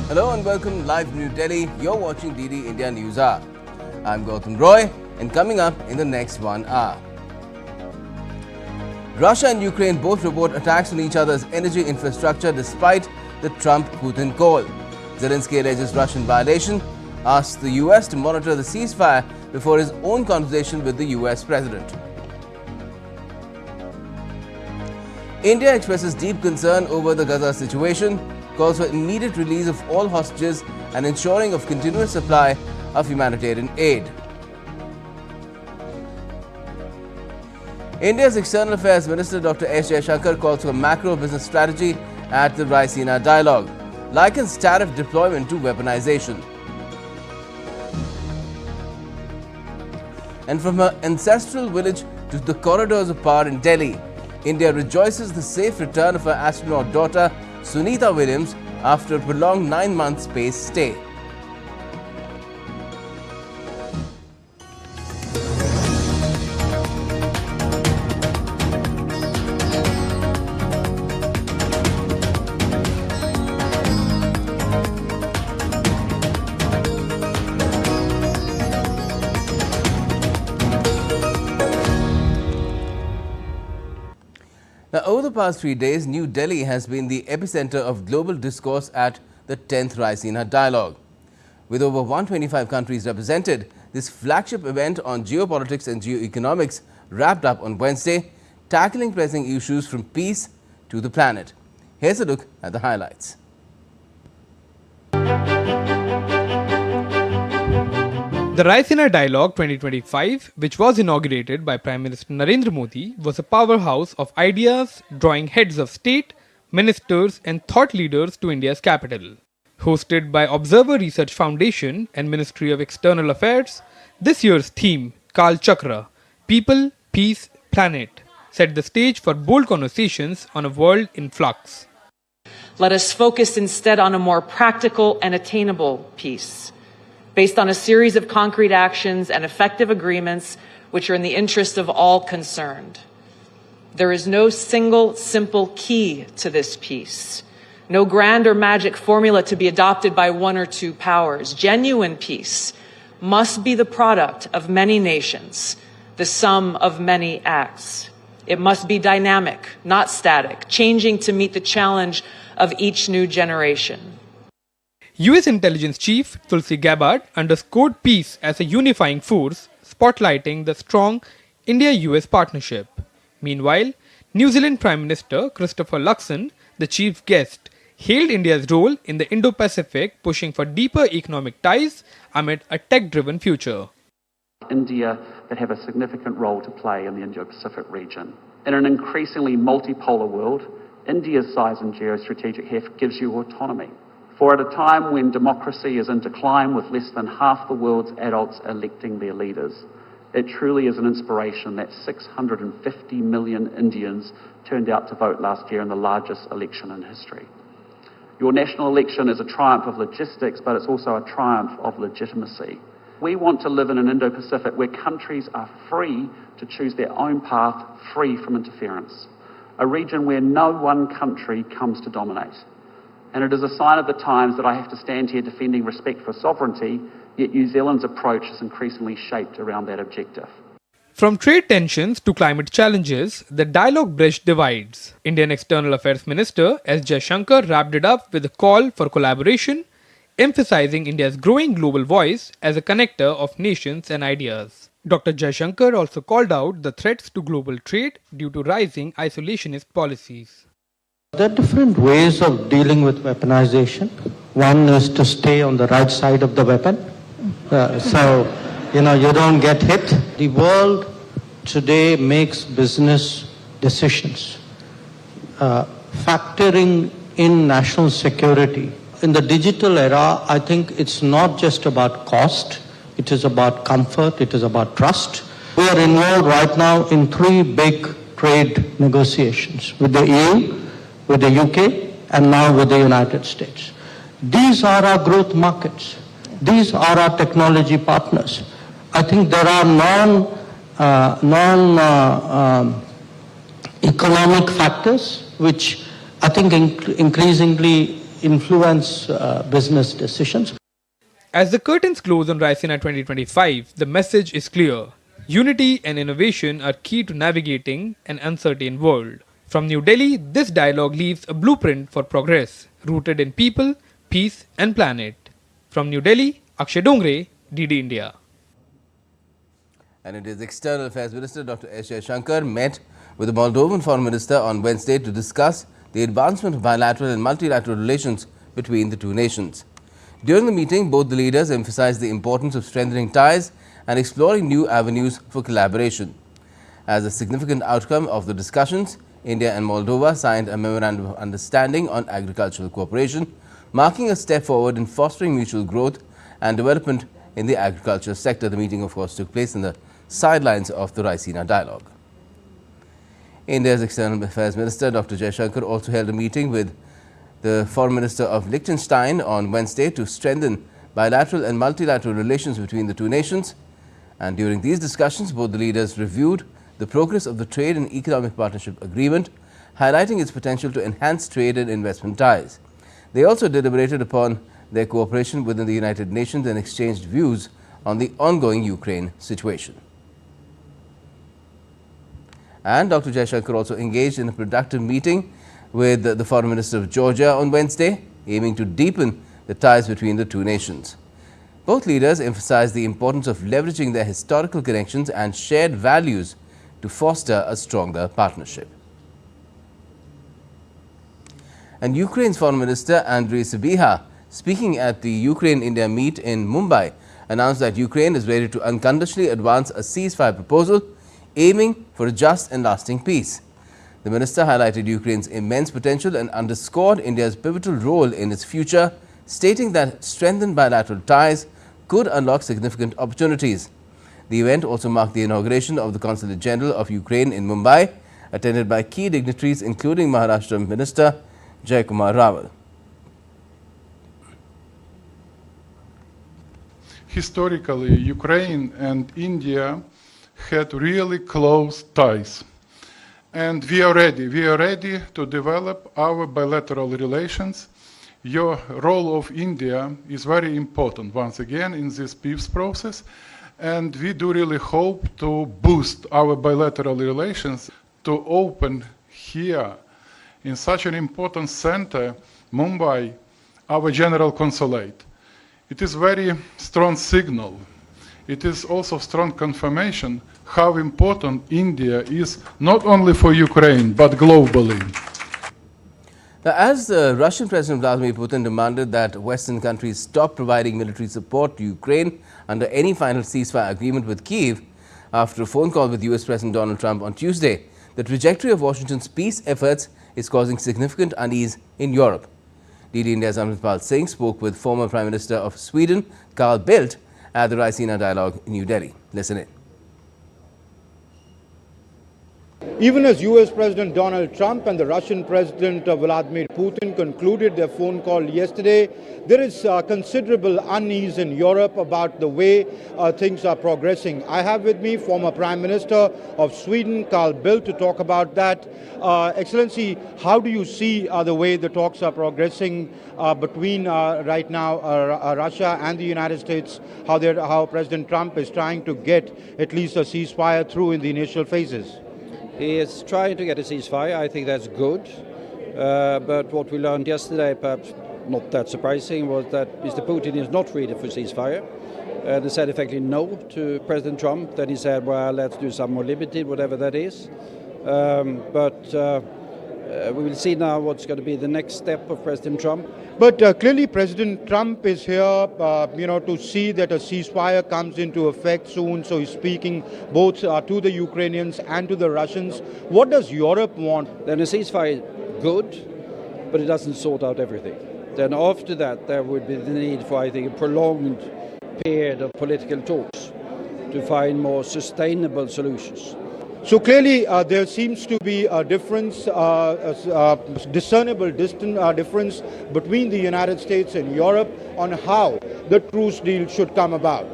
Hello and welcome live from New Delhi. You're watching DD India NewsHour. I'm Gautam Roy, and coming up in the next 1 hour. Russia and Ukraine both report attacks on each other's energy infrastructure despite the Trump-Putin call. Zelensky alleges Russian violation, asks the US to monitor the ceasefire before his own conversation with the US president. India expresses deep concern over the Gaza situation, calls for immediate release of all hostages and ensuring of continuous supply of humanitarian aid. India's External Affairs Minister Dr. S. Jaishankar calls for a macro business strategy at the Raisina Dialogue, likens tariff deployment to weaponization. And from her ancestral village to the corridors of power in Delhi, India rejoices the safe return of her astronaut daughter Sunita Williams after a prolonged 9-month space stay. Now, over the past 3 days, New Delhi has been the epicenter of global discourse at the 10th Raisina Dialogue. With over 125 countries represented, this flagship event on geopolitics and geoeconomics wrapped up on Wednesday, tackling pressing issues from peace to the planet. Here's a look at the highlights. The Raisina Dialogue 2025, which was inaugurated by Prime Minister Narendra Modi, was a powerhouse of ideas drawing heads of state, ministers and thought leaders to India's capital. Hosted by Observer Research Foundation and Ministry of External Affairs, this year's theme, Kal Chakra, People, Peace, Planet, set the stage for bold conversations on a world in flux. Let us focus instead on a more practical and attainable peace, based on a series of concrete actions and effective agreements which are in the interest of all concerned. There is no single, simple key to this peace, no grand or magic formula to be adopted by one or two powers. Genuine peace must be the product of many nations, the sum of many acts. It must be dynamic, not static, changing to meet the challenge of each new generation. US Intelligence Chief Tulsi Gabbard underscored peace as a unifying force, spotlighting the strong India-US partnership. Meanwhile, New Zealand Prime Minister Christopher Luxon, the chief guest, hailed India's role in the Indo-Pacific, pushing for deeper economic ties amid a tech-driven future. India that have a significant role to play in the Indo-Pacific region. In an increasingly multipolar world, India's size and geostrategic heft gives you autonomy. For at a time when democracy is in decline with less than half the world's adults electing their leaders, it truly is an inspiration that 650 million Indians turned out to vote last year in the largest election in history. Your national election is a triumph of logistics, but it's also a triumph of legitimacy. We want to live in an Indo-Pacific where countries are free to choose their own path, free from interference. A region where no one country comes to dominate. And it is a sign of the times that I have to stand here defending respect for sovereignty, yet New Zealand's approach is increasingly shaped around that objective. From trade tensions to climate challenges, the dialogue bridged divides. Indian External Affairs Minister S. Jaishankar wrapped it up with a call for collaboration, emphasizing India's growing global voice as a connector of nations and ideas. Dr. Jaishankar also called out the threats to global trade due to rising isolationist policies. There are different ways of dealing with weaponization. One is to stay on the right side of the weapon. You don't get hit. The world today makes business decisions, factoring in national security. In the digital era, I think it's not just about cost. It is about comfort. It is about trust. We are involved right now in 3 big trade negotiations with the EU, with the UK, and now with the United States. These are our growth markets. These are our technology partners. I think there are non-economic factors which I think increasingly influence business decisions. As the curtains close on Raisina 2025, the message is clear. Unity and innovation are key to navigating an uncertain world. From New Delhi, this dialogue leaves a blueprint for progress, rooted in people, peace and planet. From New Delhi, Akshay Dongre, DD India. And India's External Affairs Minister Dr. S. Jaishankar met with the Moldovan Foreign Minister on Wednesday to discuss the advancement of bilateral and multilateral relations between the two nations. During the meeting, both the leaders emphasized the importance of strengthening ties and exploring new avenues for collaboration. As a significant outcome of the discussions, India and Moldova signed a memorandum of understanding on agricultural cooperation, marking a step forward in fostering mutual growth and development in the agriculture sector. The meeting, of course, took place in the sidelines of the Raisina Dialogue. India's External Affairs Minister Dr. Jaishankar also held a meeting with the Foreign Minister of Liechtenstein on Wednesday to strengthen bilateral and multilateral relations between the two nations. And during these discussions, both the leaders reviewed the progress of the Trade and Economic Partnership Agreement, highlighting its potential to enhance trade and investment ties. They also deliberated upon their cooperation within the United Nations and exchanged views on the ongoing Ukraine situation. And Dr. Jaishankar also engaged in a productive meeting with the Foreign Minister of Georgia on Wednesday, aiming to deepen the ties between the two nations. Both leaders emphasized the importance of leveraging their historical connections and shared values to foster a stronger partnership. And Ukraine's Foreign Minister Andriy Sybiha, speaking at the Ukraine-India meet in Mumbai, announced that Ukraine is ready to unconditionally advance a ceasefire proposal aiming for a just and lasting peace. The minister highlighted Ukraine's immense potential and underscored India's pivotal role in its future, stating that strengthened bilateral ties could unlock significant opportunities. The event also marked the inauguration of the Consulate General of Ukraine in Mumbai, attended by key dignitaries including Maharashtra Minister Jaikumar Raval. Historically, Ukraine and India had really close ties. And we are ready to develop our bilateral relations. Your role of India is very important, once again, in this peace process. And we do really hope to boost our bilateral relations, to open here, in such an important center, Mumbai, our general consulate. It is very strong signal. It is also strong confirmation how important India is, not only for Ukraine, but globally. Now, as the Russian President Vladimir Putin demanded that Western countries stop providing military support to Ukraine under any final ceasefire agreement with Kyiv, after a phone call with US President Donald Trump on Tuesday, the trajectory of Washington's peace efforts is causing significant unease in Europe. DD India's Amritpal Singh spoke with former Prime Minister of Sweden, Carl Bildt, at the Raisina Dialogue in New Delhi. Listen in. Even as US President Donald Trump and the Russian President Vladimir Putin concluded their phone call yesterday, there is considerable unease in Europe about the way things are progressing. I have with me former Prime Minister of Sweden, Carl Bildt, to talk about that. Excellency, how do you see the way the talks are progressing between right now Russia and the United States, how President Trump is trying to get at least a ceasefire through in the initial phases? He is trying to get a ceasefire. I think that's good. But what we learned yesterday, perhaps not that surprising, was that Mr. Putin is not ready for ceasefire. They said effectively no to President Trump. Then he said, well, let's do some more limited, whatever that is. We will see now what's going to be the next step of President Trump. But clearly President Trump is here, to see that a ceasefire comes into effect soon. So he's speaking both to the Ukrainians and to the Russians. What does Europe want? Then a ceasefire is good, but it doesn't sort out everything. Then after that, there would be the need for, I think, a prolonged period of political talks to find more sustainable solutions. So clearly there seems to be a difference, discernible difference between the United States and Europe on how the truce deal should come about.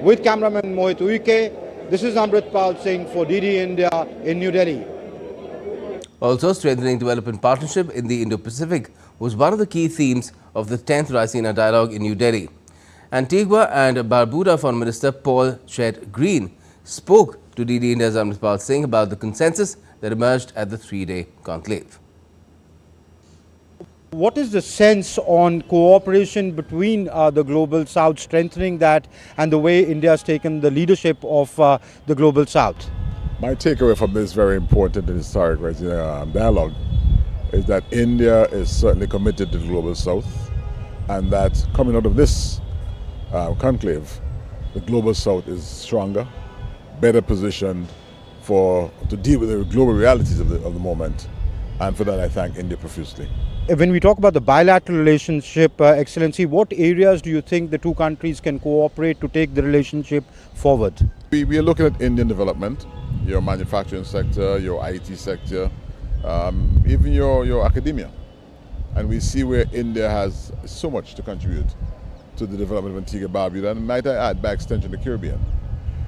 With cameraman Mohit Uike, this is Amritpal Singh for DD India in New Delhi. Also, strengthening development partnership in the Indo-Pacific was one of the key themes of the 10th Raisina Dialogue in New Delhi. Antigua and Barbuda Foreign Minister Paul Chet Green spoke to DD India's Amritpal Singh about the consensus that emerged at the three-day conclave. What is the sense on cooperation between the Global South, strengthening that, and the way India has taken the leadership of the Global South? My takeaway from this very important and historic dialogue is that India is certainly committed to the Global South, and that coming out of this conclave, the Global South is stronger, better positioned to deal with the global realities of the moment, and for that I thank India profusely. When we talk about the bilateral relationship, Excellency, what areas do you think the two countries can cooperate to take the relationship forward? We are looking at Indian development, your manufacturing sector, your IT sector, even your academia. And we see where India has so much to contribute to the development of Antigua and Barbuda, and might I add, by extension, the Caribbean.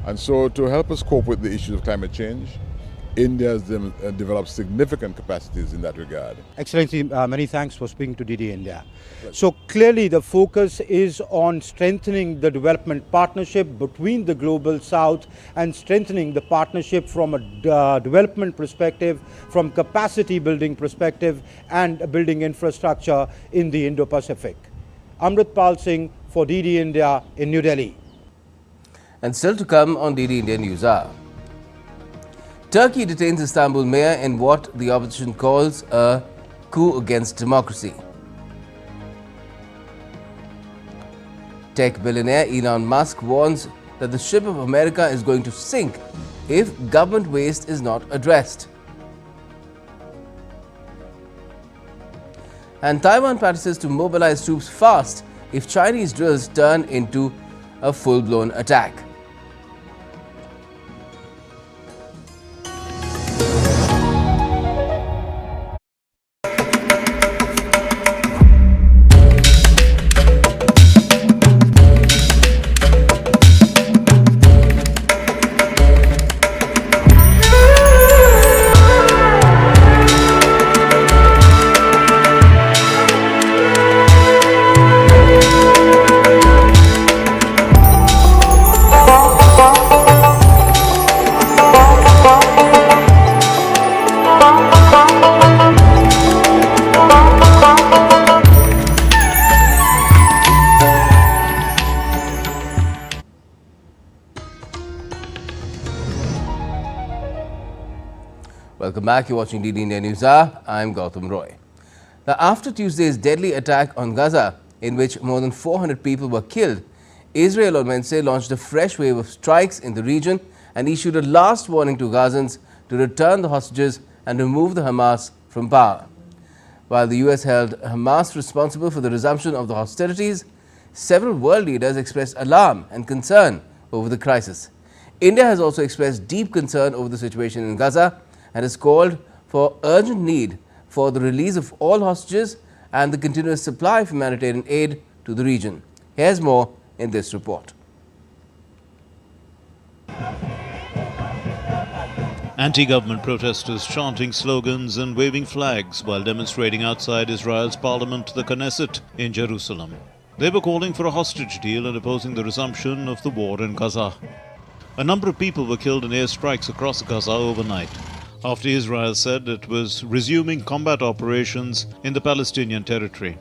And so to help us cope with the issues of climate change, India has developed significant capacities in that regard. Excellency, many thanks for speaking to DD India. So clearly the focus is on strengthening the development partnership between the Global South and strengthening the partnership from a development perspective, from capacity building perspective, and building infrastructure in the Indo-Pacific. Amritpal Singh for DD India in New Delhi. And still to come on DD India NewsHour. Turkey detains Istanbul mayor in what the opposition calls a coup against democracy. Tech billionaire Elon Musk warns that the ship of America is going to sink if government waste is not addressed. And Taiwan practices to mobilize troops fast if Chinese drills turn into a full-blown attack. Welcome back. You're watching DD India NewsHour. I'm Gautam Roy. Now, after Tuesday's deadly attack on Gaza, in which more than 400 people were killed, Israel on Wednesday launched a fresh wave of strikes in the region and issued a last warning to Gazans to return the hostages and remove the Hamas from power. While the US held Hamas responsible for the resumption of the hostilities, several world leaders expressed alarm and concern over the crisis. India has also expressed deep concern over the situation in Gaza and has called for urgent need for the release of all hostages and the continuous supply of humanitarian aid to the region. Here's more in this report. Anti-government protesters chanting slogans and waving flags while demonstrating outside Israel's parliament, the Knesset, in Jerusalem. They were calling for a hostage deal and opposing the resumption of the war in Gaza. A number of people were killed in airstrikes across Gaza overnight, after Israel said it was resuming combat operations in the Palestinian territory.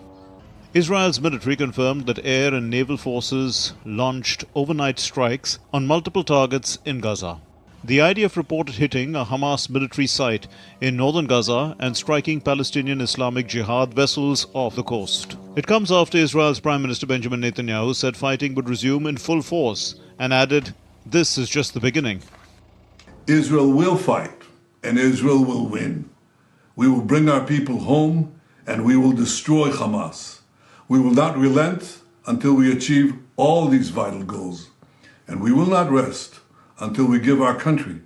Israel's military confirmed that air and naval forces launched overnight strikes on multiple targets in Gaza. The IDF reported hitting a Hamas military site in northern Gaza and striking Palestinian Islamic Jihad vessels off the coast. It comes after Israel's Prime Minister Benjamin Netanyahu said fighting would resume in full force and added, "This is just the beginning." Israel will fight, and Israel will win. We will bring our people home, and we will destroy Hamas. We will not relent until we achieve all these vital goals, and we will not rest until we give our country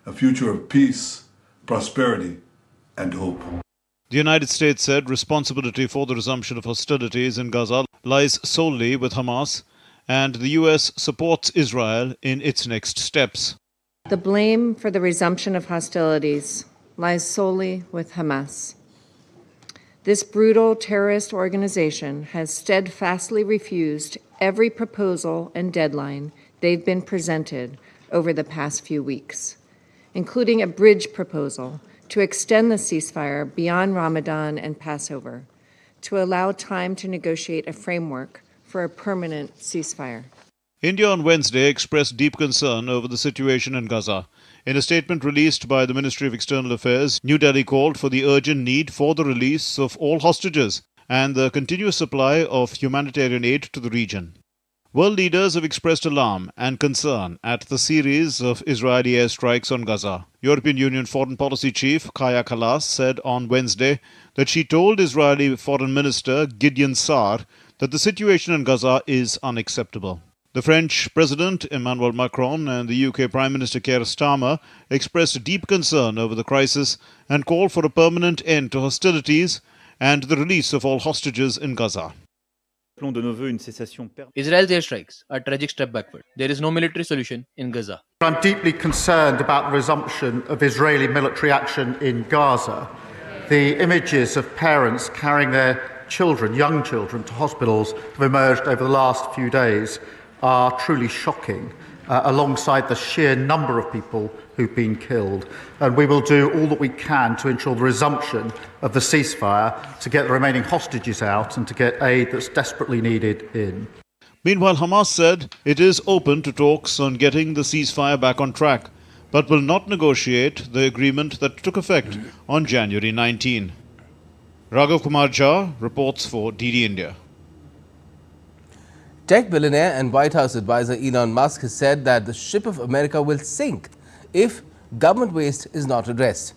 a future of peace, prosperity, and hope. The United States said responsibility for the resumption of hostilities in Gaza lies solely with Hamas, and the US supports Israel in its next steps. The blame for the resumption of hostilities lies solely with Hamas. This brutal terrorist organization has steadfastly refused every proposal and deadline they've been presented over the past few weeks, including a bridge proposal to extend the ceasefire beyond Ramadan and Passover, to allow time to negotiate a framework for a permanent ceasefire. India on Wednesday expressed deep concern over the situation in Gaza. In a statement released by the Ministry of External Affairs, New Delhi called for the urgent need for the release of all hostages and the continuous supply of humanitarian aid to the region. World leaders have expressed alarm and concern at the series of Israeli airstrikes on Gaza. European Union Foreign Policy Chief Kaja Kallas said on Wednesday that she told Israeli Foreign Minister Gideon Saar that the situation in Gaza is unacceptable. The French President Emmanuel Macron and the UK Prime Minister Keir Starmer expressed deep concern over the crisis and called for a permanent end to hostilities and the release of all hostages in Gaza. Israel's airstrikes are a tragic step backward. There is no military solution in Gaza. I'm deeply concerned about the resumption of Israeli military action in Gaza. The images of parents carrying their children, young children, to hospitals have emerged over the last few days are truly shocking, alongside the sheer number of people who've been killed. And we will do all that we can to ensure the resumption of the ceasefire, to get the remaining hostages out and to get aid that's desperately needed in. Meanwhile, Hamas said it is open to talks on getting the ceasefire back on track, but will not negotiate the agreement that took effect on January 19. Raghav Kumar Jha reports for DD India. Tech billionaire and White House advisor Elon Musk has said that the ship of America will sink if government waste is not addressed.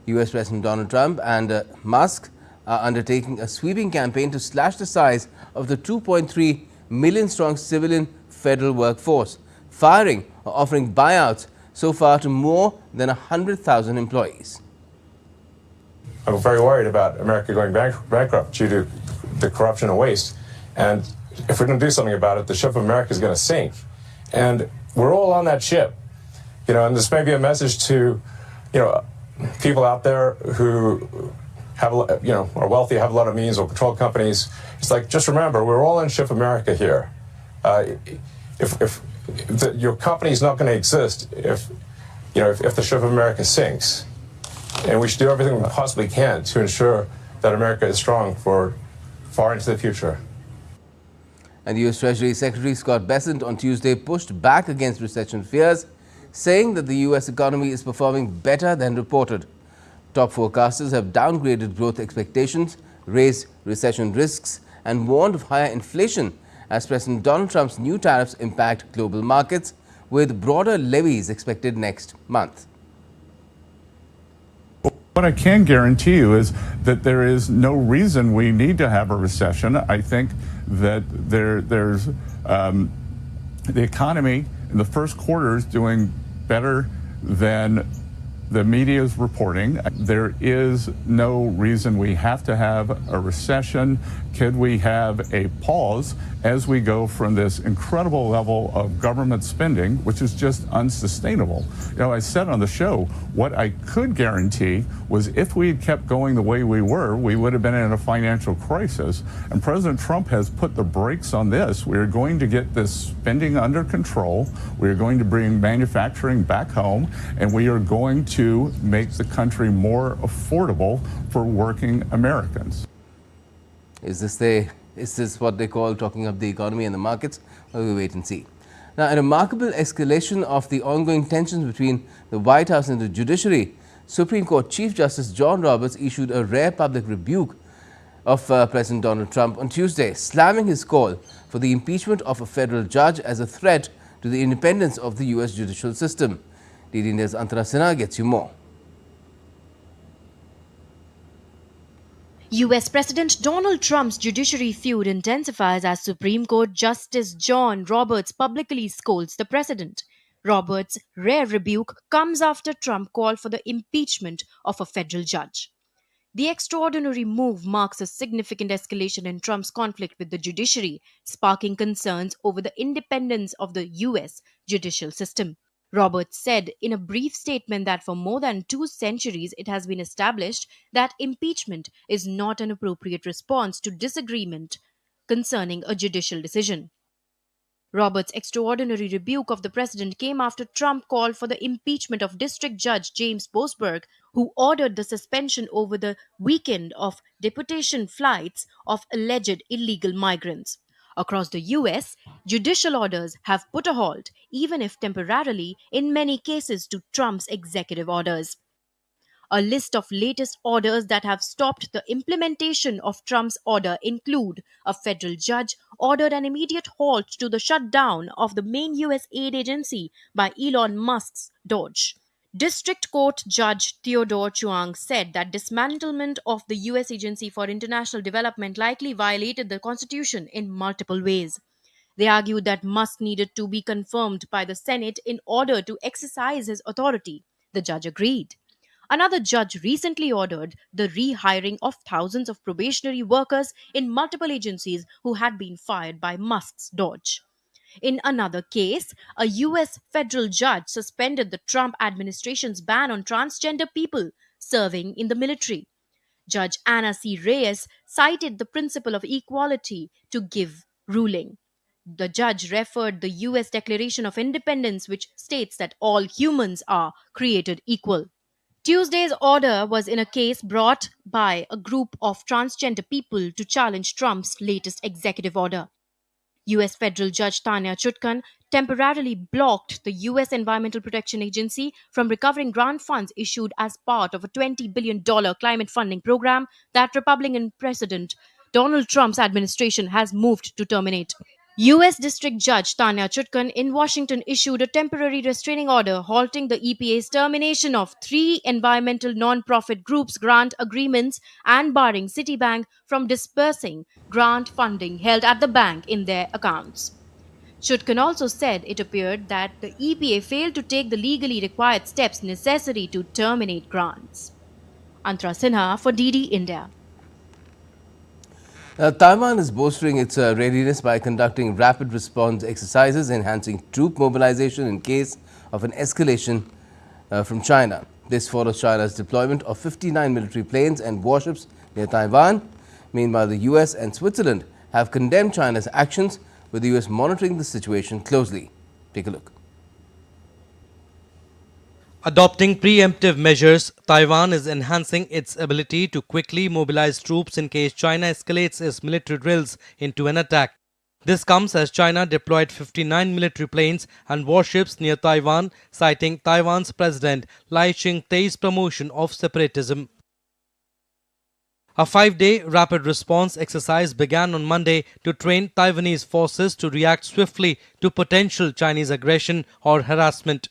US President Donald Trump and Musk are undertaking a sweeping campaign to slash the size of the 2.3 million strong civilian federal workforce, firing or offering buyouts so far to more than 100,000 employees. I'm very worried about America going bankrupt due to the corruption and waste. And if we don't do something about it, the ship of America is going to sink. And we're all on that ship. And this may be a message to, people out there who have, are wealthy, have a lot of means, or control companies. It's like, just remember, we're all in ship America here. If your company is not going to exist if the ship of America sinks. And we should do everything we possibly can to ensure that America is strong for far into the future. And US Treasury Secretary Scott Bessent on Tuesday pushed back against recession fears, saying that the US economy is performing better than reported. Top forecasters have downgraded growth expectations, raised recession risks, and warned of higher inflation as President Donald Trump's new tariffs impact global markets, with broader levies expected next month. What I can guarantee you is that there is no reason we need to have a recession. I think that there's the economy in the first quarter is doing better than the media is reporting. There is no reason we have to have a recession. Could we have a pause as we go from this incredible level of government spending, which is just unsustainable? I said on the show, what I could guarantee was if we had kept going the way we were, we would have been in a financial crisis. And President Trump has put the brakes on this. We are going to get this spending under control. We are going to bring manufacturing back home, and we are going to make the country more affordable for working Americans. Is this what they call talking up the economy and the markets? Well, we'll wait and see. Now, a remarkable escalation of the ongoing tensions between the White House and the judiciary, Supreme Court Chief Justice John Roberts issued a rare public rebuke of President Donald Trump on Tuesday, slamming his call for the impeachment of a federal judge as a threat to the independence of the US judicial system. DD India's Antara Sinha gets you more. US President Donald Trump's judiciary feud intensifies as Supreme Court Justice John Roberts publicly scolds the president. Roberts' rare rebuke comes after Trump called for the impeachment of a federal judge. The extraordinary move marks a significant escalation in Trump's conflict with the judiciary, sparking concerns over the independence of the US judicial system. Roberts said in a brief statement that for more than 2 centuries it has been established that impeachment is not an appropriate response to disagreement concerning a judicial decision. Roberts' extraordinary rebuke of the president came after Trump called for the impeachment of District Judge James Boasberg, who ordered the suspension over the weekend of deportation flights of alleged illegal migrants. Across the US, judicial orders have put a halt, even if temporarily, in many cases to Trump's executive orders. A list of latest orders that have stopped the implementation of Trump's order include a federal judge ordered an immediate halt to the shutdown of the main US aid agency by Elon Musk's Doge. District Court Judge Theodore Chuang said that dismantlement of the US Agency for International Development likely violated the Constitution in multiple ways. They argued that Musk needed to be confirmed by the Senate in order to exercise his authority. The judge agreed. Another judge recently ordered the rehiring of thousands of probationary workers in multiple agencies who had been fired by Musk's Doge. In another case, a US federal judge suspended the Trump administration's ban on transgender people serving in the military. Judge Anna C. Reyes cited the principle of equality to give ruling. The judge referred the US Declaration of Independence, which states that all humans are created equal. Tuesday's order was in a case brought by a group of transgender people to challenge Trump's latest executive order. US federal judge Tanya Chutkan temporarily blocked the US Environmental Protection Agency from recovering grant funds issued as part of a $20 billion climate funding program that Republican President Donald Trump's administration has moved to terminate. US District Judge Tanya Chutkan in Washington issued a temporary restraining order halting the EPA's termination of 3 environmental non-profit groups' grant agreements and barring Citibank from dispersing grant funding held at the bank in their accounts. Chutkan also said it appeared that the EPA failed to take the legally required steps necessary to terminate grants. Antra Sinha for DD India. Taiwan is bolstering its readiness by conducting rapid response exercises, enhancing troop mobilization in case of an escalation from China. This follows China's deployment of 59 military planes and warships near Taiwan. Meanwhile, the US and Switzerland have condemned China's actions, with the US monitoring the situation closely. Take a look. Adopting preemptive measures, Taiwan is enhancing its ability to quickly mobilize troops in case China escalates its military drills into an attack. This comes as China deployed 59 military planes and warships near Taiwan, citing Taiwan's President Lai Ching-te's promotion of separatism. A 5-day rapid response exercise began on Monday to train Taiwanese forces to react swiftly to potential Chinese aggression or harassment.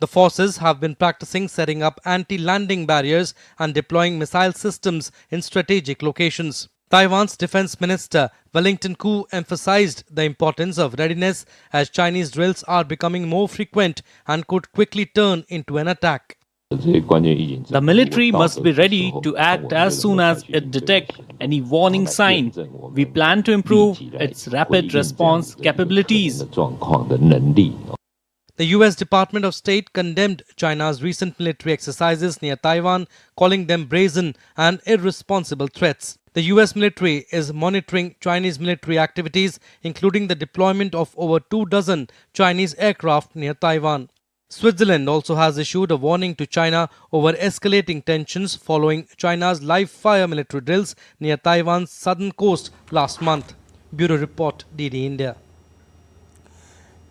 The forces have been practicing setting up anti-landing barriers and deploying missile systems in strategic locations. Taiwan's Defense Minister Wellington Koo emphasized the importance of readiness as Chinese drills are becoming more frequent and could quickly turn into an attack. The military must be ready to act as soon as it detects any warning sign. We plan to improve its rapid response capabilities. The U.S. Department of State condemned China's recent military exercises near Taiwan, calling them brazen and irresponsible threats. The U.S. military is monitoring Chinese military activities, including the deployment of over 24 Chinese aircraft near Taiwan. Switzerland also has issued a warning to China over escalating tensions following China's live-fire military drills near Taiwan's southern coast last month. Bureau Report, DD India.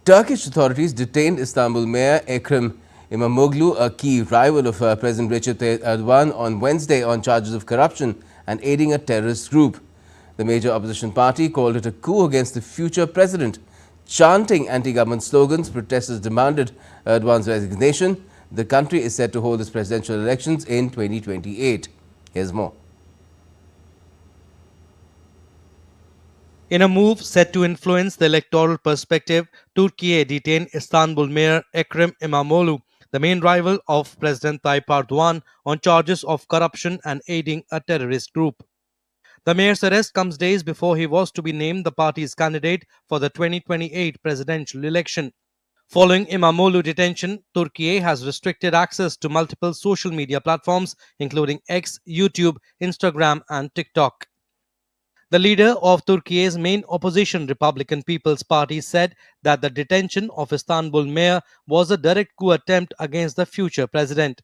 Turkish authorities detained Istanbul Mayor Ekrem İmamoğlu, a key rival of President Recep Tayyip Erdogan, on Wednesday on charges of corruption and aiding a terrorist group. The major opposition party called it a coup against the future president. Chanting anti-government slogans, protesters demanded Erdogan's resignation. The country is set to hold its presidential elections in 2028. Here's more. In a move set to influence the electoral perspective, Turkey detained Istanbul Mayor Ekrem İmamoğlu, the main rival of President Tayyip Erdogan, on charges of corruption and aiding a terrorist group. The mayor's arrest comes days before he was to be named the party's candidate for the 2028 presidential election. Following İmamoğlu detention, Turkey has restricted access to multiple social media platforms, including X, YouTube, Instagram, and TikTok. The leader of Turkey's main opposition Republican People's Party said that the detention of Istanbul mayor was a direct coup attempt against the future president.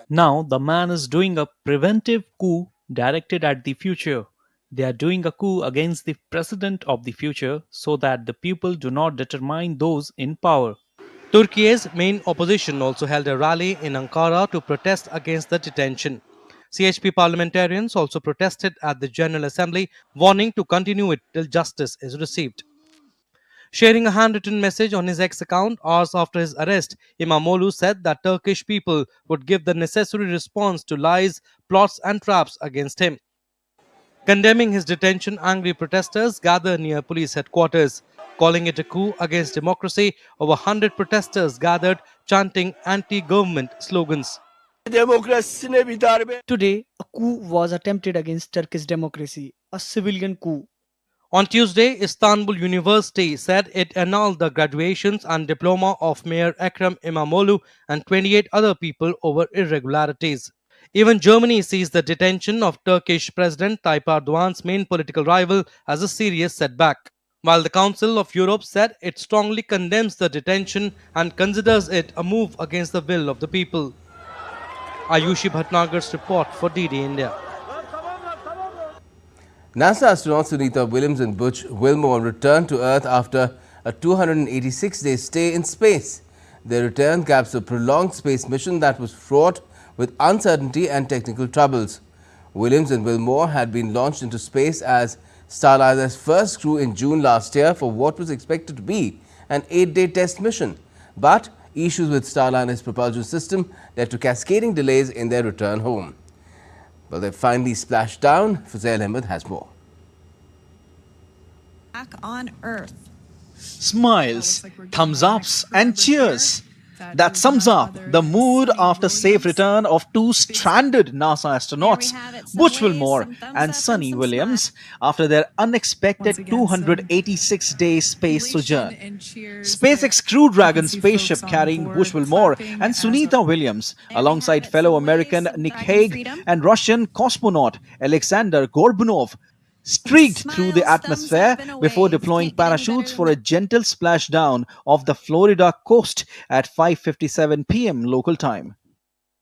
Now the man is doing a preventive coup directed at the future. They are doing a coup against the president of the future so that the people do not determine those in power. Turkey's main opposition also held a rally in Ankara to protest against the detention. CHP parliamentarians also protested at the General Assembly, warning to continue it till justice is received. Sharing a handwritten message on his X account hours after his arrest, İmamoğlu said that Turkish people would give the necessary response to lies, plots and traps against him. Condemning his detention, angry protesters gathered near police headquarters. Calling it a coup against democracy, over 100 protesters gathered chanting anti-government slogans. Today, a coup was attempted against Turkish democracy, a civilian coup. On Tuesday, Istanbul University said it annulled the graduations and diploma of Mayor Ekrem İmamoğlu and 28 other people over irregularities. Even Germany sees the detention of Turkish President Tayyip Erdogan's main political rival as a serious setback. While the Council of Europe said it strongly condemns the detention and considers it a move against the will of the people. Ayushi Bhatnagar's report for DD India. NASA astronauts Sunita Williams and Butch Wilmore returned to Earth after a 286-day stay in space. Their return caps a prolonged space mission that was fraught with uncertainty and technical troubles. Williams and Wilmore had been launched into space as Starliner's first crew in June last year for what was expected to be an 8-day test mission. But issues with Starliner's propulsion system led to cascading delays in their return home. Well, they've finally splashed down. Fuzail Ahmed has more. Back on Earth. Smiles, thumbs ups and cheers. That sums up the mood after safe return of two stranded NASA astronauts, Butch Wilmore and Sunny Williams, after their unexpected 286-day space sojourn. SpaceX Crew Dragon spaceship carrying Butch Wilmore and Sunita Williams, alongside fellow American Nick Hague and Russian cosmonaut Alexander Gorbunov, streaked through the atmosphere before deploying parachutes for a gentle splashdown off the Florida coast at 5:57 p.m. local time.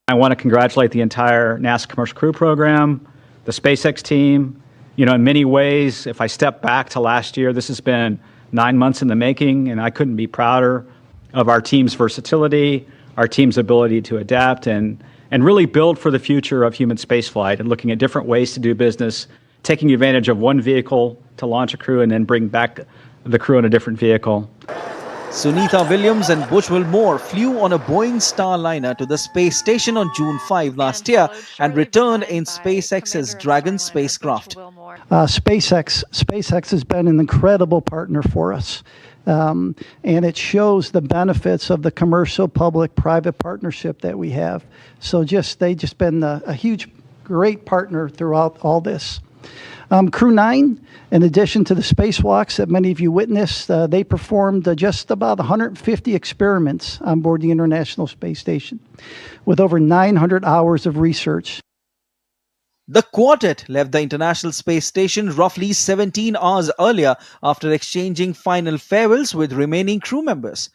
I want to congratulate the entire NASA Commercial Crew Program, the SpaceX team. You know, in many ways, if I step back to last year, this has been 9 months in the making, and I couldn't be prouder of our team's versatility, our team's ability to adapt and really build for the future of human spaceflight and looking at different ways to do business, taking advantage of one vehicle to launch a crew and then bring back the crew in a different vehicle. Sunita Williams and Butch Wilmore flew on a Boeing Starliner to the space station on June 5 last year and returned in SpaceX's Dragon spacecraft. SpaceX has been an incredible partner for us. And it shows the benefits of the commercial public-private partnership that we have. So they just been a huge, great partner throughout all this. Crew 9, in addition to the spacewalks that many of you witnessed, they performed just about 150 experiments on board the International Space Station with over 900 hours of research. The quartet left the International Space Station roughly 17 hours earlier after exchanging final farewells with remaining crew members.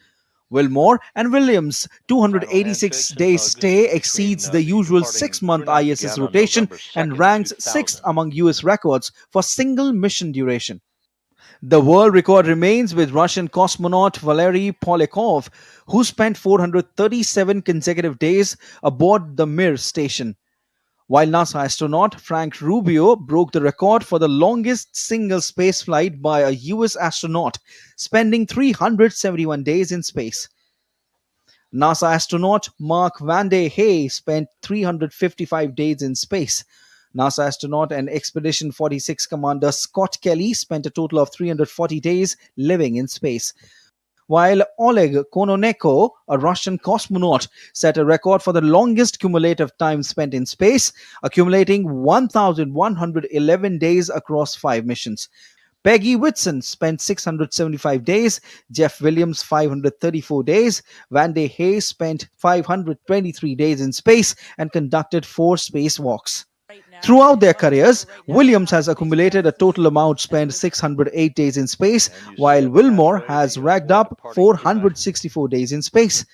Wilmore and Williams' 286-day stay exceeds the usual 6-month ISS rotation and ranks 6th among US records for single mission duration. The world record remains with Russian cosmonaut Valery Polyakov, who spent 437 consecutive days aboard the Mir station, while NASA astronaut Frank Rubio broke the record for the longest single spaceflight by a US astronaut, spending 371 days in space. NASA astronaut Mark Vande Hey spent 355 days in space. NASA astronaut and Expedition 46 commander Scott Kelly spent a total of 340 days living in space, while Oleg Kononenko, a Russian cosmonaut, set a record for the longest cumulative time spent in space, accumulating 1,111 days across 5 missions. Peggy Whitson spent 675 days, Jeff Williams 534 days, Vande Hey spent 523 days in space and conducted 4 spacewalks. Throughout their careers, Williams has accumulated a total amount spent 608 days in space, while Wilmore has racked up 464 days in space.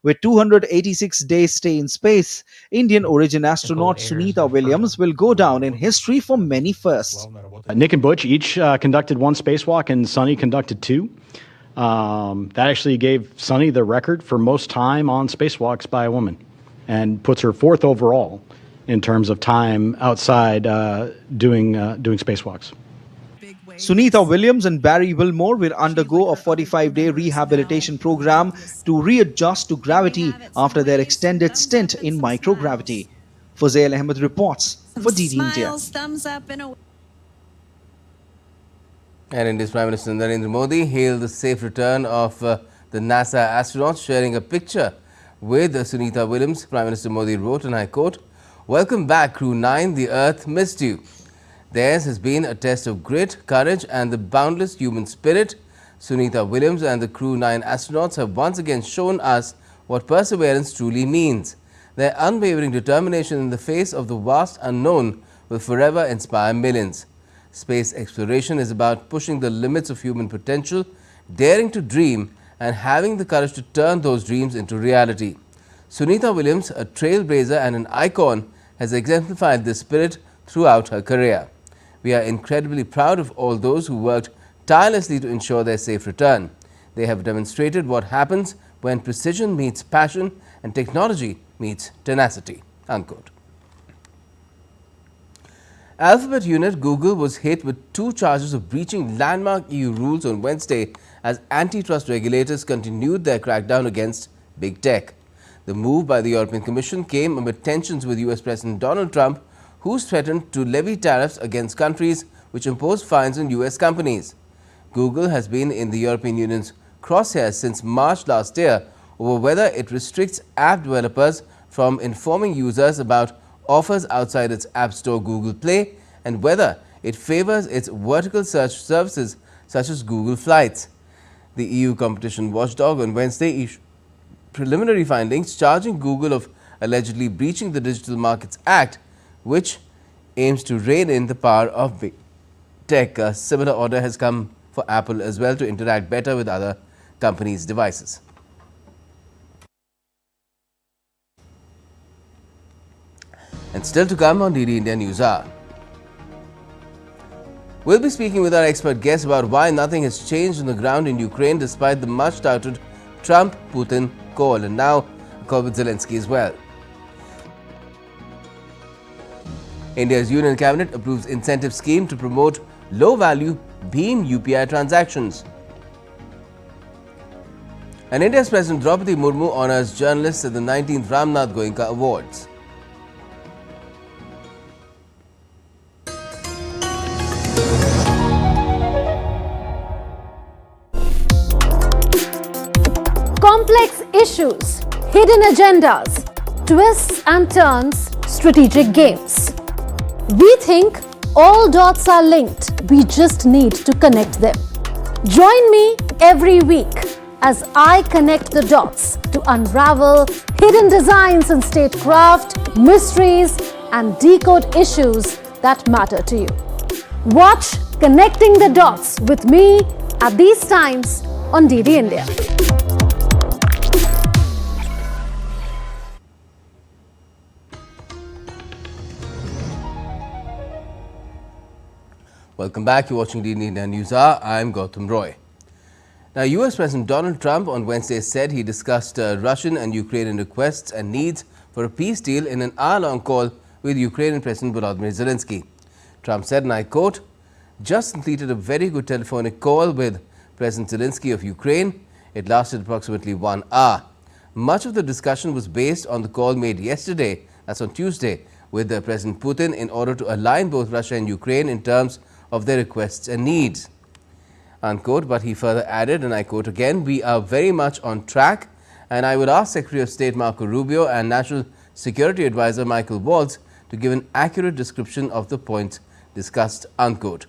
With 286 days stay in space, Indian origin astronaut Sunita Williams will go down in history for many firsts. Nick and Butch each conducted 1 spacewalk, and Sunny conducted 2. That actually gave Sunny the record for most time on spacewalks by a woman, and puts her 4th overall in terms of time outside doing spacewalks. Sunita Williams and Barry Wilmore will undergo a 45-day rehabilitation program to readjust to gravity after their extended stint in microgravity. Fuzail Ahmed reports for DD India. And India's Prime Minister Narendra Modi hailed the safe return of the NASA astronauts, sharing a picture with Sunita Williams. Prime Minister Modi wrote, and I quote, "Welcome back, Crew 9, the Earth missed you. Theirs has been a test of grit, courage and the boundless human spirit. Sunita Williams and the Crew 9 astronauts have once again shown us what perseverance truly means. Their unwavering determination in the face of the vast unknown will forever inspire millions. Space exploration is about pushing the limits of human potential, daring to dream and having the courage to turn those dreams into reality. Sunita Williams, a trailblazer and an icon, has exemplified this spirit throughout her career. We are incredibly proud of all those who worked tirelessly to ensure their safe return. They have demonstrated what happens when precision meets passion and technology meets tenacity." Unquote. Alphabet unit Google was hit with 2 charges of breaching landmark EU rules on Wednesday as antitrust regulators continued their crackdown against big tech. The move by the European Commission came amid tensions with US President Donald Trump, who's threatened to levy tariffs against countries which impose fines on US companies. Google has been in the European Union's crosshairs since March last year over whether it restricts app developers from informing users about offers outside its App Store Google Play and whether it favors its vertical search services such as Google Flights. The EU competition watchdog on Wednesday issued preliminary findings charging Google of allegedly breaching the Digital Markets Act, which aims to rein in the power of big tech. A similar order has come for Apple as well to interact better with other companies' devices. And still to come on DD India NewsHour. We'll be speaking with our expert guest about why nothing has changed on the ground in Ukraine despite the much touted Trump-Putin call, and now a call with Zelensky as well. India's Union Cabinet approves incentive scheme to promote low-value Bhim UPI transactions. And India's President Draupadi Murmu honors journalists at the 19th Ramnath Goenka Awards. Complex issues, hidden agendas, twists and turns, strategic games. We think all dots are linked. We just need to connect them. Join me every week as I connect the dots to unravel hidden designs in statecraft, mysteries, and decode issues that matter to you. Watch Connecting the Dots with me at these times on DD India. Welcome back. You're watching DD India NewsHour. I'm Gautam Roy. Now, US President Donald Trump on Wednesday said he discussed Russian and Ukrainian requests and needs for a peace deal in an hour-long call with Ukrainian President Volodymyr Zelensky. Trump said, and I quote, "Just completed a very good telephonic call with President Zelensky of Ukraine. It lasted approximately 1 hour. Much of the discussion was based on the call made yesterday, that's on Tuesday, with President Putin in order to align both Russia and Ukraine in terms of their requests and needs." Unquote. But he further added, and I quote again, "We are very much on track, and I would ask Secretary of State Marco Rubio and National Security Advisor Michael Waltz to give an accurate description of the points discussed." Unquote.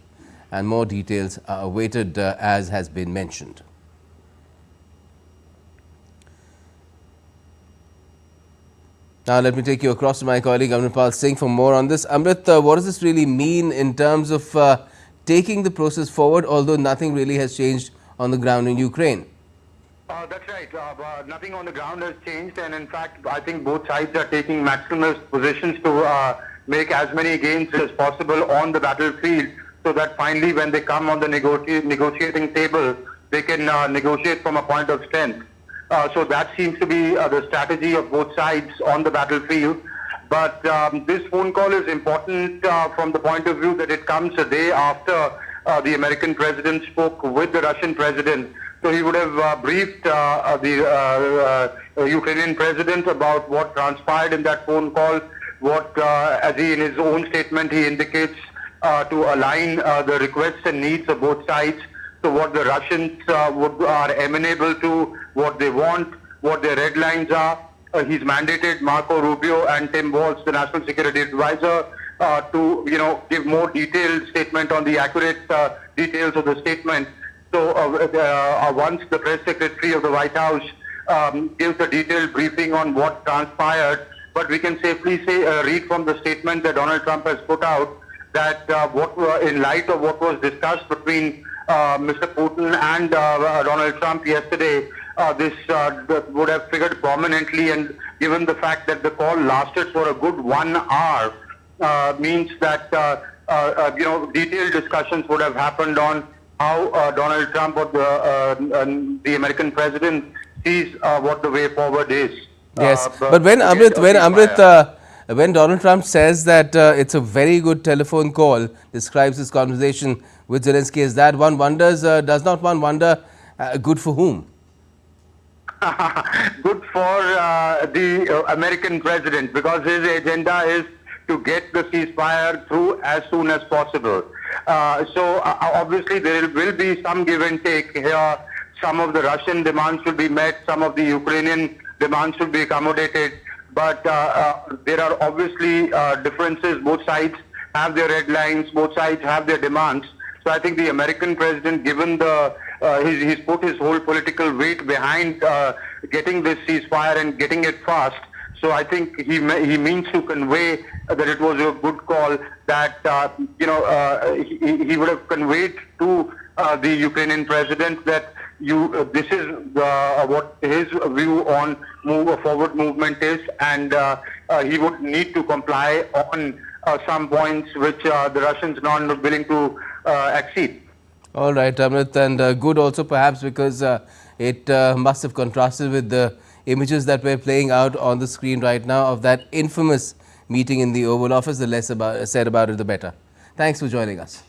and more details are awaited, as has been mentioned. Now, let me take you across to my colleague Amritpal Singh for more on this. Amrit, what does this really mean in terms of taking the process forward, although nothing really has changed on the ground in Ukraine? That's right. Nothing on the ground has changed, and in fact, I think both sides are taking maximalist positions to make as many gains as possible on the battlefield, so that finally, when they come on the negotiating table, they can negotiate from a point of strength. So that seems to be the strategy of both sides on the battlefield. But this phone call is important from the point of view that it comes a day after the American president spoke with the Russian president. So he would have briefed the Ukrainian president about what transpired in that phone call, what, as he in his own statement, he indicates to align the requests and needs of both sides. So what the Russians are amenable to, what they want, what their red lines are. He's mandated Marco Rubio and Tim Walz, the National Security Advisor, to give more detailed statement on the accurate details of the statement. So once the press secretary of the White House gives a detailed briefing on what transpired, but we can safely say, read from the statement that Donald Trump has put out, that in light of what was discussed between Mr. Putin and Donald Trump yesterday, this would have figured prominently, and given the fact that the call lasted for a good 1 hour, means that detailed discussions would have happened on how Donald Trump or the American president sees what the way forward is. Yes, but when Donald Trump says that it's a very good telephone call, describes his conversation with Zelensky as that, one wonders, does not one wonder, good for whom? Good for the American president, because his agenda is to get the ceasefire through as soon as possible. So obviously there will be some give and take here. Some of the Russian demands will be met, some of the Ukrainian demands will be accommodated, but there are obviously differences. Both sides have their red lines, both sides have their demands. So I think the American president, given he's put his whole political weight behind getting this ceasefire and getting it fast. So I think he means to convey that it was a good call, that he would have conveyed to the Ukrainian president that this is what his view on forward movement is, and he would need to comply on some points which the Russians are not willing to accede. All right, Amrit, and good also perhaps because it must have contrasted with the images that were playing out on the screen right now of that infamous meeting in the Oval Office. The less said about it, the better. Thanks for joining us.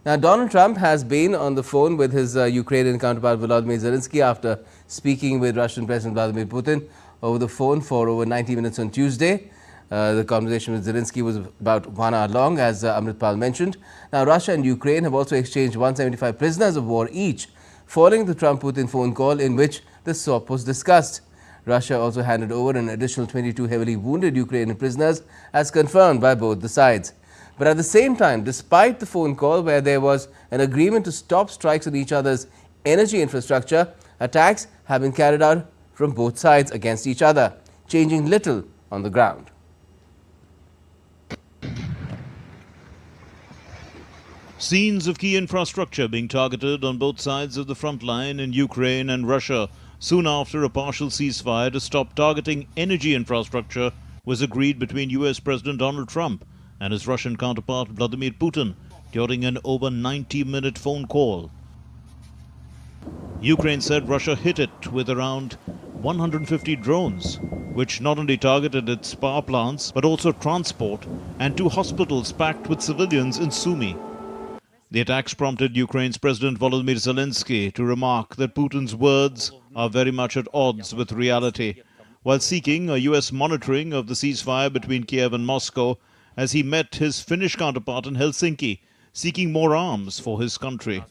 Now, Donald Trump has been on the phone with his Ukrainian counterpart Volodymyr Zelensky after speaking with Russian President Vladimir Putin over the phone for over 90 minutes on Tuesday. The conversation with Zelensky was about 1 hour long, as Amritpal mentioned. Now, Russia and Ukraine have also exchanged 175 prisoners of war each, following the Trump-Putin phone call in which the swap was discussed. Russia also handed over an additional 22 heavily wounded Ukrainian prisoners, as confirmed by both the sides. But at the same time, despite the phone call where there was an agreement to stop strikes on each other's energy infrastructure, attacks have been carried out from both sides against each other, changing little on the ground. Scenes of key infrastructure being targeted on both sides of the front line in Ukraine and Russia soon after a partial ceasefire to stop targeting energy infrastructure was agreed between US President Donald Trump and his Russian counterpart Vladimir Putin during an over 90-minute phone call. Ukraine said Russia hit it with around 150 drones, which not only targeted its power plants but also transport and 2 hospitals packed with civilians in Sumy. The attacks prompted Ukraine's President Volodymyr Zelensky to remark that Putin's words are very much at odds with reality, while seeking a US monitoring of the ceasefire between Kiev and Moscow as he met his Finnish counterpart in Helsinki, seeking more arms for his country.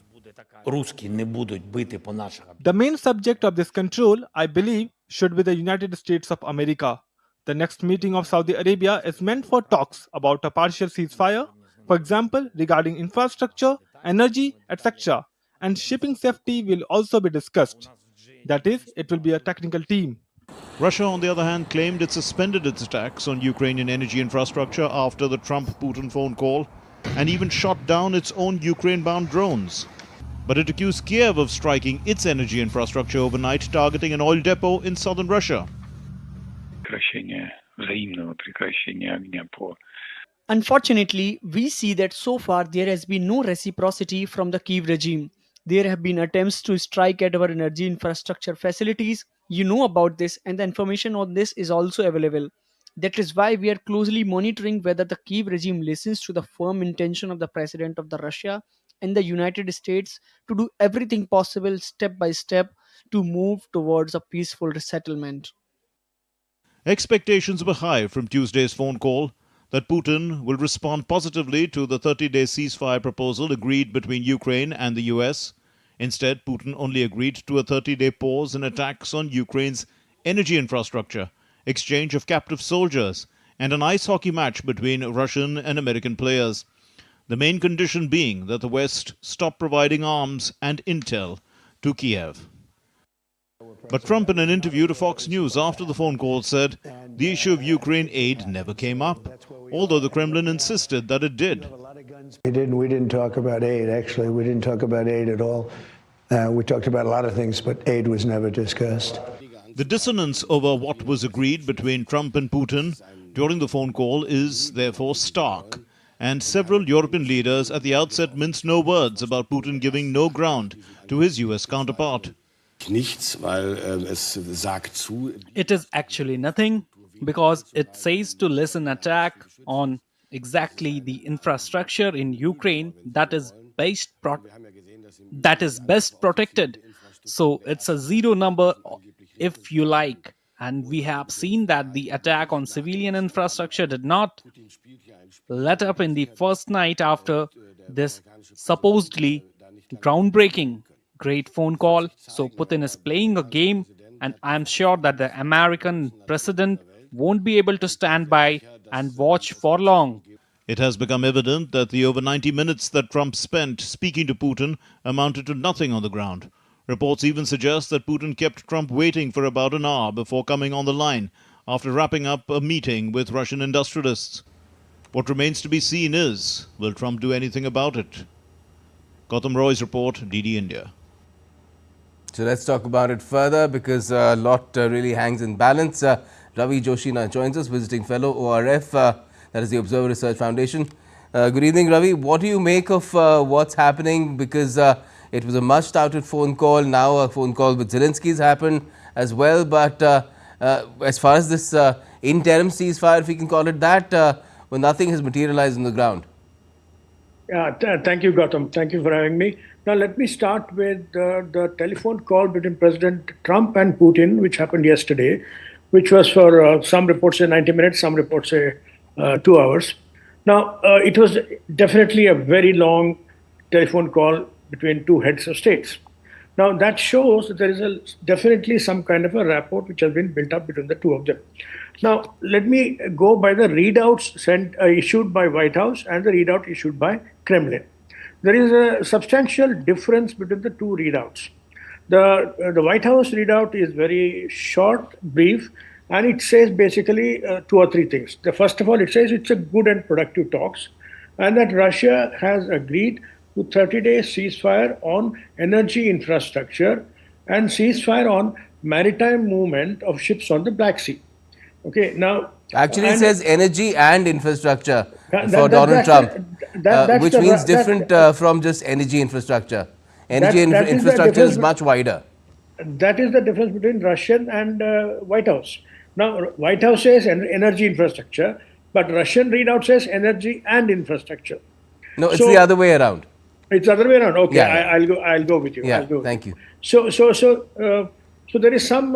The main subject of this control, I believe, should be the United States of America. The next meeting of Saudi Arabia is meant for talks about a partial ceasefire, For example, regarding infrastructure, energy, etc. And shipping safety will also be discussed. That is, it will be a technical team. Russia, on the other hand, claimed it suspended its attacks on Ukrainian energy infrastructure after the Trump-Putin phone call and even shot down its own Ukraine-bound drones. But it accused Kiev of striking its energy infrastructure overnight, targeting an oil depot in southern Russia. Unfortunately, we see that so far there has been no reciprocity from the Kyiv regime. There have been attempts to strike at our energy infrastructure facilities. You know about this, and the information on this is also available. That is why we are closely monitoring whether the Kyiv regime listens to the firm intention of the president of the Russia and the United States to do everything possible step by step to move towards a peaceful resettlement. Expectations were high from Tuesday's phone call that Putin will respond positively to the 30-day ceasefire proposal agreed between Ukraine and the US. Instead, Putin only agreed to a 30-day pause in attacks on Ukraine's energy infrastructure, exchange of captive soldiers, and an ice hockey match between Russian and American players. The main condition being that the West stop providing arms and intel to Kiev. But Trump, in an interview to Fox News after the phone call, said the issue of Ukraine aid never came up, although the Kremlin insisted that it did. We didn't talk about aid, actually. We didn't talk about aid at all. We talked about a lot of things, but aid was never discussed. The dissonance over what was agreed between Trump and Putin during the phone call is therefore stark, and several European leaders at the outset minced no words about Putin giving no ground to his US counterpart. It is actually nothing because it says to listen attack on exactly the infrastructure in Ukraine that is best protected. So it's a zero number if you like. And we have seen that the attack on civilian infrastructure did not let up in the first night after this supposedly groundbreaking great phone call. So Putin is playing a game, and I'm sure that the American president won't be able to stand by and watch for long. It has become evident that the over 90 minutes that Trump spent speaking to Putin amounted to nothing on the ground. Reports even suggest that Putin kept Trump waiting for about an hour before coming on the line after wrapping up a meeting with Russian industrialists. What remains to be seen is, will Trump do anything about it? Gautam Roy's report, DD India. So let's talk about it further because a lot really hangs in balance. Ravi Joshi now joins us, visiting fellow ORF, that is the Observer Research Foundation. Good evening, Ravi. What do you make of what's happening? Because it was a much touted phone call. Now a phone call with Zelensky's happened as well. But as far as this interim ceasefire, if we can call it that, well, nothing has materialized on the ground. Thank you, Gautam. Thank you for having me. Now, let me start with the telephone call between President Trump and Putin, which happened yesterday, which was for some reports say 90 minutes, some reports say 2 hours. Now, it was definitely a very long telephone call between two heads of states. Now, that shows that there is definitely some kind of a rapport which has been built up between the two of them. Now, let me go by the readouts issued by White House and the readout issued by Kremlin. There is a substantial difference between the two readouts. The White House readout is very short, brief, and it says basically 2 or 3 things. First of all, it says it's a good and productive talks, and that Russia has agreed to 30-day ceasefire on energy infrastructure and ceasefire on maritime movement of ships on the Black Sea. Okay, now... Actually, it says energy and infrastructure for Donald Trump, which means different from just energy infrastructure. Energy infrastructure is much wider. That is the difference between Russian and White House. Now, White House says energy infrastructure, but Russian readout says energy and infrastructure. No, it's the other way around. It's the other way around. Okay, yeah. I'll go with you. Yeah, thank you. So there is some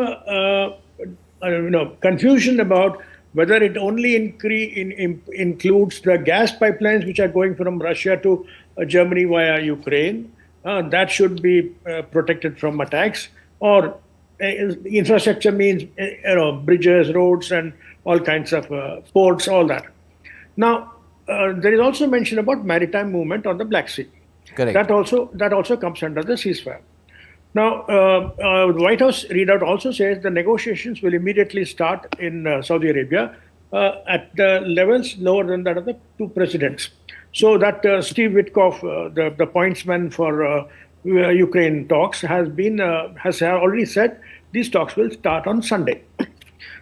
confusion about whether it only includes the gas pipelines which are going from Russia to Germany via Ukraine. That should be protected from attacks, or infrastructure means bridges, roads, and all kinds of ports, all that. Now, there is also mention about maritime movement on the Black Sea. Correct. That also comes under the ceasefire. Now, the White House readout also says the negotiations will immediately start in Saudi Arabia at the levels lower than that of the two presidents. So that Steve Witkoff, the pointsman for Ukraine talks, has already said these talks will start on Sunday.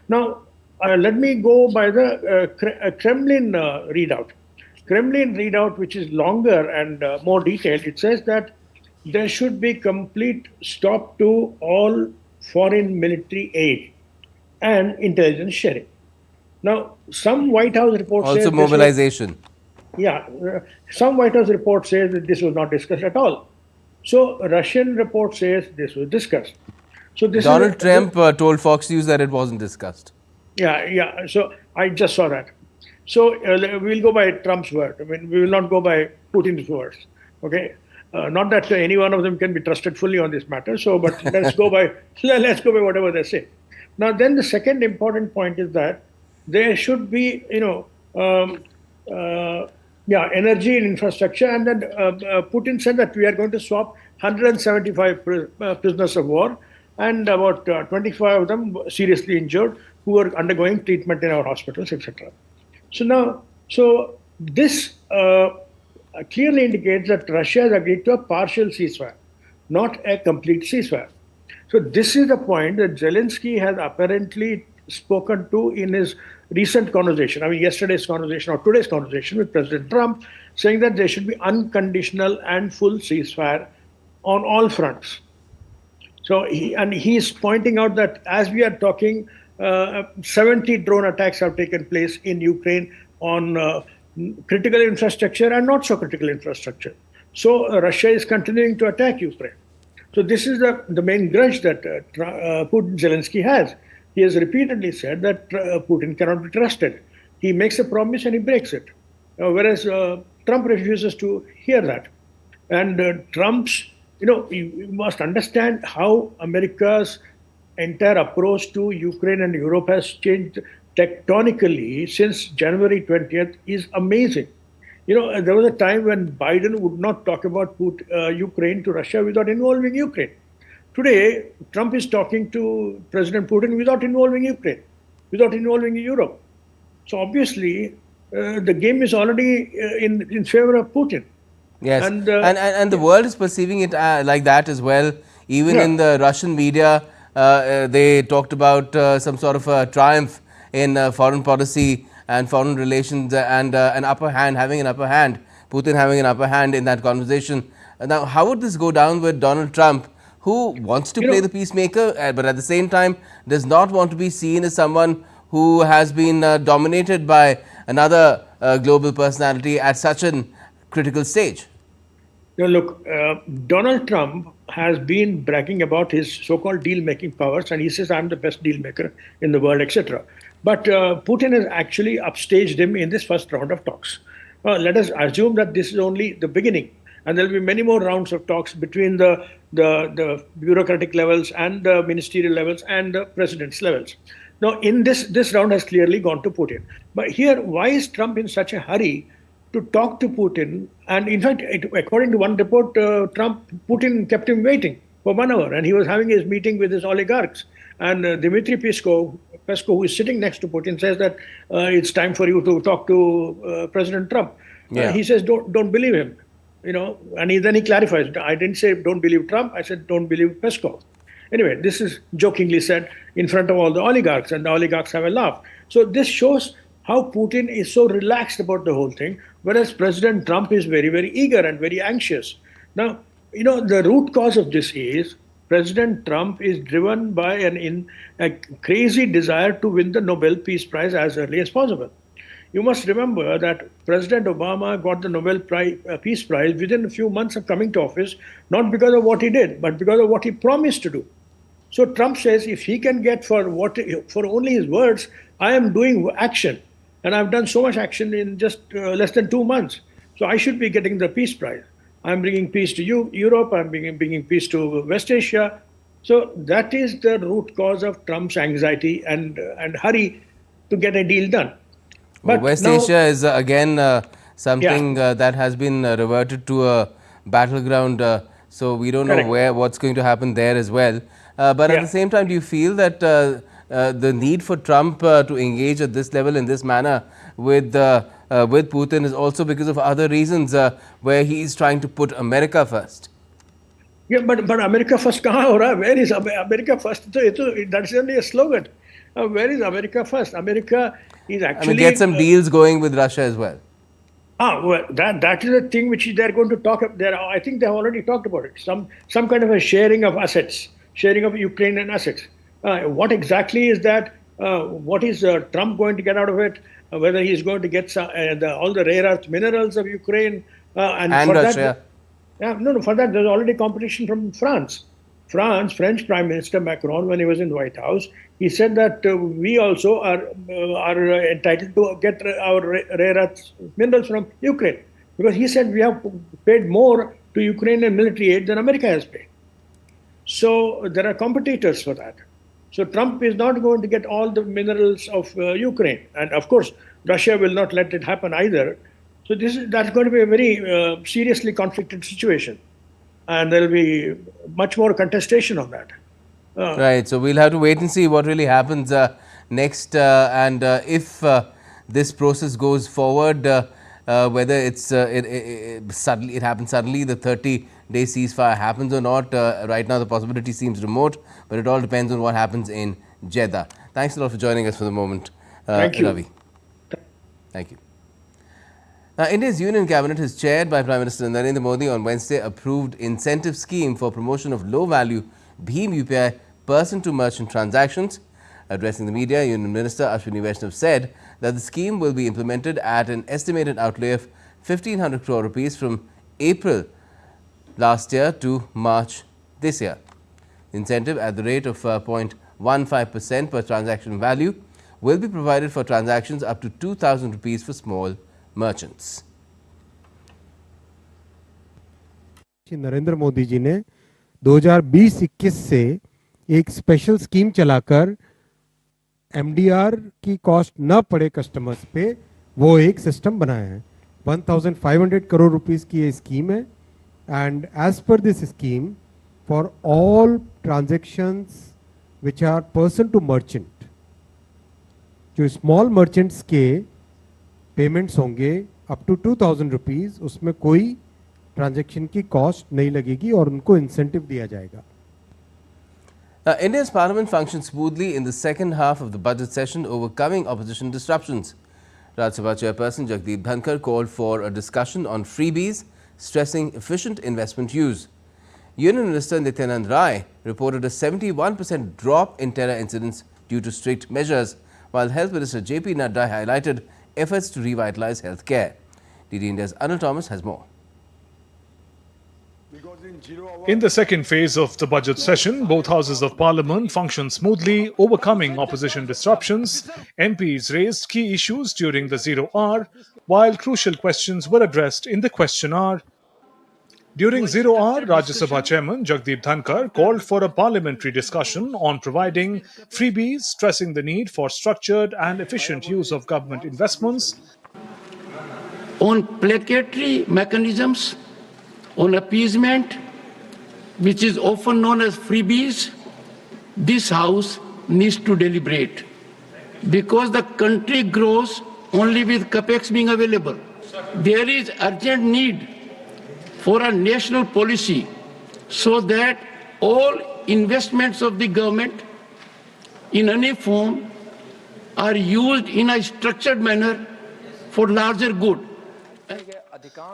Now, let me go by the Kremlin readout. Kremlin readout, which is longer and more detailed, it says that there should be complete stop to all foreign military aid and intelligence sharing. Now, some White House reports also mobilization. Some White House report says that this was not discussed at all. So Russian report says this was discussed. So this Donald Trump told Fox News that it wasn't discussed. Yeah. So I just saw that. So we'll go by Trump's word. I mean, we will not go by Putin's words. Okay. Not that any one of them can be trusted fully on this matter. So, but let's go by whatever they say. Now, then the second important point is that there should be, energy and infrastructure. And then Putin said that we are going to swap 175 prisoners of war and about 25 of them seriously injured who are undergoing treatment in our hospitals, etc. So this clearly indicates that Russia has agreed to a partial ceasefire, not a complete ceasefire. So this is the point that Zelensky has apparently spoken to in his recent conversation, yesterday's conversation or today's conversation with President Trump, saying that there should be unconditional and full ceasefire on all fronts. So he's pointing out that as we are talking, 70 drone attacks have taken place in Ukraine on critical infrastructure and not so critical infrastructure. So Russia is continuing to attack Ukraine. So this is the main grudge that Zelensky has. He has repeatedly said that Putin cannot be trusted. He makes a promise and he breaks it. Whereas Trump refuses to hear that. And Trump's, you must understand how America's entire approach to Ukraine and Europe has changed tectonically since January 20th is amazing. There was a time when Biden would not talk about Ukraine to Russia without involving Ukraine. Today, Trump is talking to President Putin without involving Ukraine, without involving Europe. So obviously, the game is already in favor of Putin. Yes, and the world is perceiving it like that as well. Even in the Russian media, they talked about some sort of a triumph in foreign policy and foreign relations and having an upper hand, Putin having an upper hand in that conversation. Now, how would this go down with Donald Trump, who wants to play the peacemaker, but at the same time does not want to be seen as someone who has been dominated by another global personality at such a critical stage? Look, Donald Trump has been bragging about his so-called deal-making powers, and he says, I'm the best deal-maker in the world, etc. But Putin has actually upstaged him in this first round of talks. Let us assume that this is only the beginning, and there will be many more rounds of talks between the bureaucratic levels and the ministerial levels and the president's levels. Now, in this round has clearly gone to Putin. But here, why is Trump in such a hurry to talk to Putin? And in fact, according to one report, Putin kept him waiting for 1 hour, and he was having his meeting with his oligarchs. And Dmitry Peskov, who is sitting next to Putin, says that it's time for you to talk to President Trump. He says, don't believe him. And then he clarifies, I didn't say don't believe Trump, I said don't believe Peskov. Anyway, this is jokingly said in front of all the oligarchs, and the oligarchs have a laugh. So this shows how Putin is so relaxed about the whole thing, whereas President Trump is very, very eager and very anxious. Now, the root cause of this is President Trump is driven by a crazy desire to win the Nobel Peace Prize as early as possible. You must remember that President Obama got the Nobel Peace Prize within a few months of coming to office, not because of what he did, but because of what he promised to do. So Trump says if he can get for only his words, I am doing action, and I've done so much action in just less than 2 months. So I should be getting the Peace Prize. I'm bringing peace to Europe, I'm bringing peace to West Asia. So that is the root cause of Trump's anxiety and hurry to get a deal done. But West now, Asia is again something that has been reverted to a battleground. So we don't Correct. know what's going to happen there as well. But at the same time, do you feel that the need for Trump to engage at this level in this manner with Putin is also because of other reasons where he is trying to put America first? Yeah, but America first kahan ho raha hai? Where is America first? That's only a slogan. Where is America first? America is actually get some deals going with Russia as well. Well, that is a thing which they're going to talk about. I think they've already talked about it. Some kind of a sharing of assets, sharing of Ukrainian assets. What exactly is that? What is Trump going to get out of it? Whether he's going to get all the rare earth minerals of Ukraine and for Russia. For that there's already competition from France. French Prime Minister Macron, when he was in the White House, he said that we also are entitled to get our rare earth minerals from Ukraine, because he said we have paid more to Ukrainian military aid than America has paid. So there are competitors for that. So Trump is not going to get all the minerals of Ukraine, and of course Russia will not let it happen either. So that's going to be a very seriously conflicted situation. And there will be much more contestation on that. Right. So we'll have to wait and see what really happens next, and if this process goes forward, whether it happens suddenly, the 30-day ceasefire happens or not. Right now, the possibility seems remote, but it all depends on what happens in Jeddah. Thanks a lot for joining us for the moment, Thank you. Ravi. Thank you. Now, India's Union Cabinet is chaired by Prime Minister Narendra Modi on Wednesday approved incentive scheme for promotion of low-value Bhim UPI person-to-merchant transactions. Addressing the media, Union Minister Ashwini Vaishnav said that the scheme will be implemented at an estimated outlay of 1,500 crore rupees from April last year to March this year. The incentive at the rate of 0.15% per transaction value will be provided for transactions up to 2,000 rupees for small merchants. Narendra Modi ji ने 2020-21 से एक special scheme चलाकर MDR की cost न पड़े customers पे वो एक सिस्टम बनाया है. 1,500 करोड़ रुपीस की ये स्कीम है, and as per this scheme for all transactions which are person to merchant, जो स्मॉल मर्चेंट्स के पेमेंट्स होंगे अप टू 2,000 रुपीज, उसमें कोई ट्रांजैक्शन की कॉस्ट नहीं लगेगी और उनको इंसेंटिव दिया जाएगा. India's Parliament functioned smoothly in the second half of the budget session, overcoming opposition disruptions. Rajya Sabha Chairperson Jagdeep Dhankar called for a discussion on freebies, stressing efficient investment use. Union Minister Nityanand Rai reported a 71% drop in terror incidents due to strict measures, while Health Minister JP Nadda highlighted efforts to revitalize healthcare. DD India's Anil Thomas has more. In the second phase of the budget session, both houses of parliament functioned smoothly, overcoming opposition disruptions. MPs raised key issues during the zero hour, while crucial questions were addressed in the question hour. During zero hour, Rajya Sabha Chairman Jagdeep Dhankar called for a parliamentary discussion on providing freebies, stressing the need for structured and efficient use of government investments. On placatory mechanisms, on appeasement, which is often known as freebies, this House needs to deliberate, because the country grows only with capex being available. There is urgent need for a national policy so that all investments of the government in any form are used in a structured manner for larger good.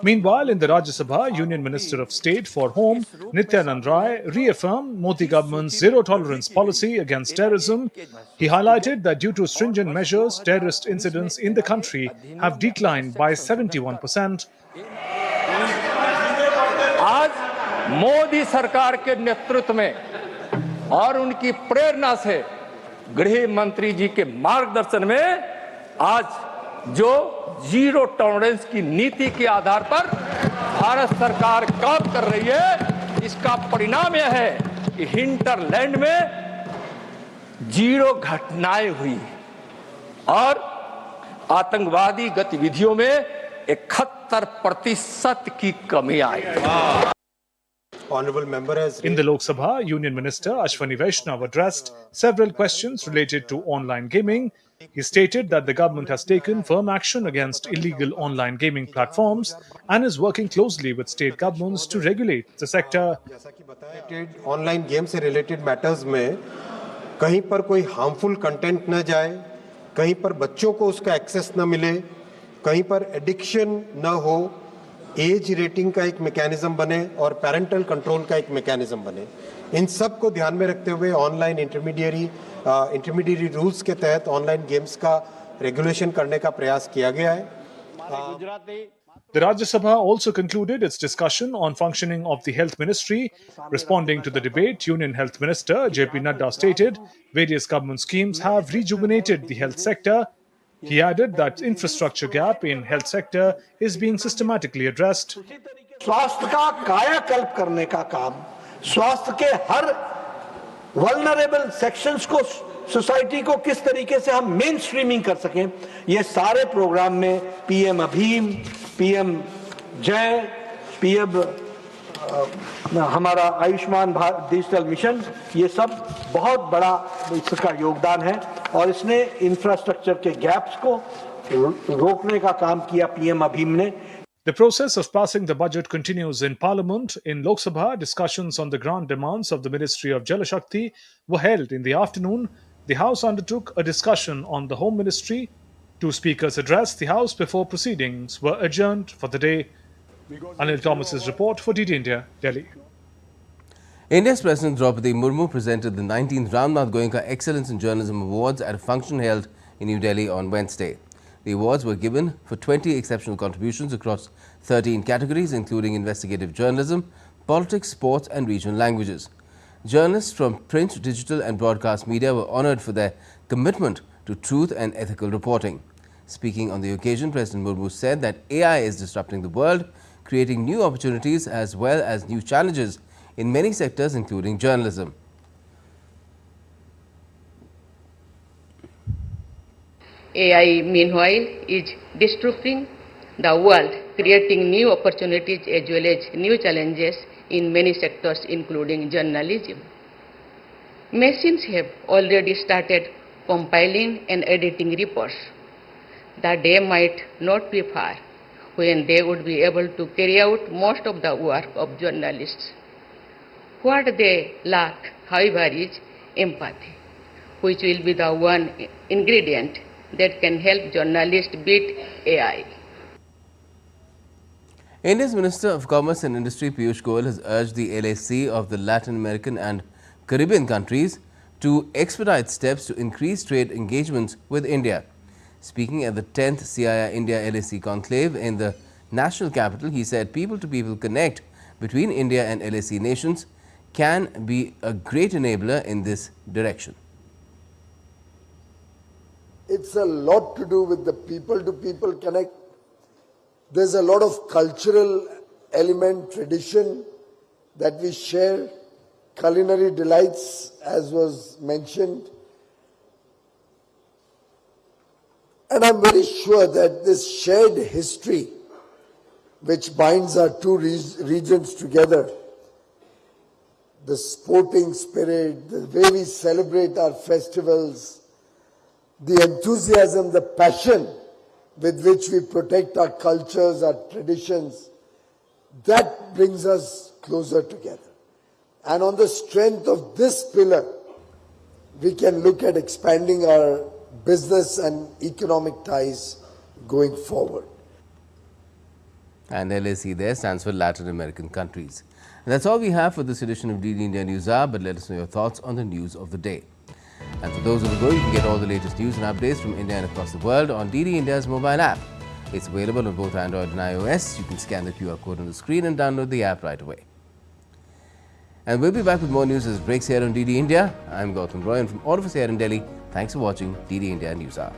Meanwhile, in the Rajya Sabha, Union Minister of State for Home, Nityanand Rai, reaffirmed Modi government's zero-tolerance policy against terrorism. He highlighted that due to stringent measures, terrorist incidents in the country have declined by 71%. आज मोदी सरकार के नेतृत्व में और उनकी प्रेरणा से गृह मंत्री जी के मार्गदर्शन में आज जो जीरो टॉलरेंस की नीति के आधार पर भारत सरकार काम कर रही है, इसका परिणाम यह है कि हिंटरलैंड में जीरो घटनाएं हुई और आतंकवादी गतिविधियों में 71% की कमी आई। In the Lok Sabha, Union Minister Ashwani Vaishnav addressed several questions related to online gaming. He stated that the government has taken firm action against illegal online gaming platforms and is working closely with state governments to regulate the sector. Online game से related matters में कहीं पर कोई harmful content न जाए, कहीं पर बच्चों को उसका एक्सेस न मिले, कहीं पर एडिक्शन न हो, एज रेटिंग का एक मैकेनिज्म बने और पेरेंटल कंट्रोल का एक मैकेनिज्म बने। इन सब को ध्यान में रखते हुए ऑनलाइन इंटरमीडिएरी रूल्स के तहत ऑनलाइन गेम्स का रेगुलेशन करने का प्रयास किया गया है। The Rajya Sabha also concluded its discussion on functioning of the Health Ministry. Responding to the debate, Union Health Minister JP Nadda stated various government schemes have rejuvenated the health sector. He added that infrastructure gap in health sector is being systematically addressed. स्वास्थ्य का कायाकल्प करने का काम, स्वास्थ्य के हर vulnerable sections को, society को किस तरीके से हम मेन स्ट्रीमिंग कर सकें, ये सारे प्रोग्राम में पीएम अभीम, पीएम जय, पीएम हमारा आयुष्मान भारत डिजिटल मिशन, ये सब बहुत बड़ा इसका योगदान है और इसने इंफ्रास्ट्रक्चर के गैप्स को रोकने का काम किया पीएम अभीम ने। The process of passing the budget continues in Parliament. In Lok Sabha, discussions on the grant demands of the Ministry of Jal Shakti were held in the afternoon. The House undertook a discussion on the Home Ministry. Two speakers addressed the House before proceedings were adjourned for the day. Anil Thomas's report for DD India, Delhi. India's President Draupadi Murmu presented the 19th Ramnath Goenka Excellence in Journalism Awards at a function held in New Delhi on Wednesday. The awards were given for 20 exceptional contributions across 13 categories, including investigative journalism, politics, sports and regional languages. Journalists from print, digital and broadcast media were honoured for their commitment to truth and ethical reporting. Speaking on the occasion, President Murmu said that AI is disrupting the world, creating new opportunities as well as new challenges in many sectors, including journalism. AI, meanwhile, is disrupting the world, creating new opportunities as well as new challenges in many sectors, including journalism. Machines have already started compiling and editing reports. The day might not be far when they would be able to carry out most of the work of journalists. What they lack, however, is empathy, which will be the one ingredient that can help journalists beat AI. India's Minister of Commerce and Industry Piyush Goyal has urged the LAC of the Latin American and Caribbean countries to expedite steps to increase trade engagements with India. Speaking at the 10th CII India LAC conclave in the national capital, he said people-to-people connect between India and LAC nations can be a great enabler in this direction. It's a lot to do with the people-to-people connect. There's a lot of cultural element, tradition that we share, culinary delights, as was mentioned. And I'm very sure that this shared history, which binds our two regions together, the sporting spirit, the way we celebrate our festivals, the enthusiasm, the passion with which we protect our cultures, our traditions, that brings us closer together. And on the strength of this pillar, we can look at expanding our business and economic ties going forward. And LAC there stands for Latin American countries. And that's all we have for this edition of DD India NewsHour, but let us know your thoughts on the news of the day. And for those on the go, you can get all the latest news and updates from India and across the world on DD India's mobile app. It's available on both Android and iOS. You can scan the QR code on the screen and download the app right away. And we'll be back with more news as it breaks here on DD India. I'm Gautam Roy, and from all of us here in Delhi, thanks for watching DD India NewsHour.